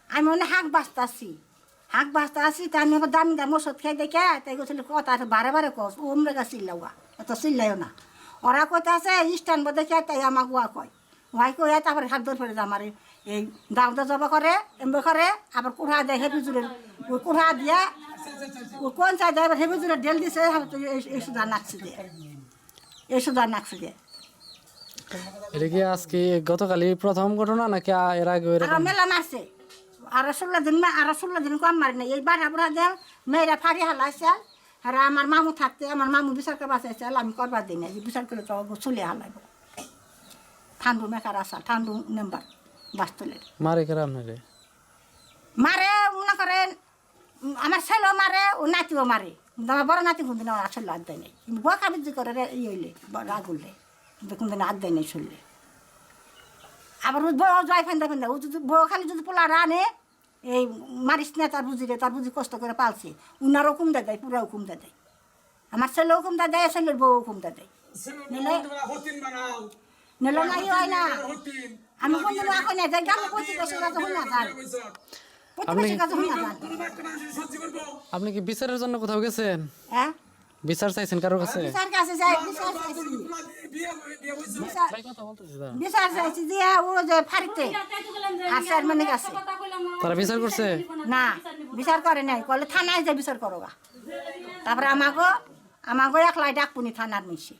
আমি মনে হাঁক বাঁচতে আসি তা আমি আবার দামি দাম ওষুধ খাই দেখে তাই গেছিল কথা বারে বারে কস ওমরে গা চিল্লাওয়া অত চিল্লাইও না ওরা কইতে আছে স্ট্যান্ড বোধ দেখে তাই আমার গুয়া কয় ওয়াই কই তারপরে হাত ধরে ফেলে আমার এই দাউদা জবা করে এমবে করে আবার কুড়া দেয় হেফিজুরের ওই কুড়া দিয়ে ও কোন চাই দেয় এবার হেফিজুরের ডেল দিছে এই সুদা নাকছে দিয়ে এই সুদা নাকছে দিয়ে এটা কি আজকে গতকালই প্রথম ঘটনা নাকি এর আগে আর মেলা মারছে আর 16 দিন কম মারি না এই বাড়া বুড়া দেন মেয়েরা ফাড়ি হালাইছে আর আমার মামু থাকতে আমার মামু বিচার করে বাঁচাইছে আমি করবার দিই না বিচার করে তো চলে হালাইব ঠান্ডু মেকার আসা ঠান্ডু নেম্বার বাস্তলের মারে কেরা আপনারে মারে মনে করেন আমার ছেলেও মারে ও নাতিও মারে আমার বড় নাতি কোনদিন আসলে হাত দেয় নাই বকা বিদ্যুৎ করে ই হইলে রাগ উঠলে কোনদিন হাত দেয় নাই শুনলে আবার ও বউ জয় ফেন্দা ফেন্দা ও যদি বউ খালি যদি পোলা রানে এই মারিস না তার বুঝি কষ্ট করে পালছে উনারও কুমদা দেয় পুরা কুমদা দেয় আমার ছেলেও কুমদা দেয় ছেলের বউ কুমদা দেয় নিলে নাই হয় না আমি কোনদিন এখন না যাই গ্রামে প্রতিবেশীর কাছে হই না যান প্রতিবেশীর কাছে হই না যান আপনি কি বিচারের জন্য কোথাও গেছেন হ্যাঁ বিচার চাইছেন কারোর কাছে বিচার কাছে যাই বিচার চাইছি বিচার চাইছি যে ও যে ফাড়িতে আসার মানে কাছে তারা বিচার করছে না বিচার করে নাই কলে থানায় যে বিচার করো গা তারপরে আমাগো একলাই ডাকুনি থানার মিশে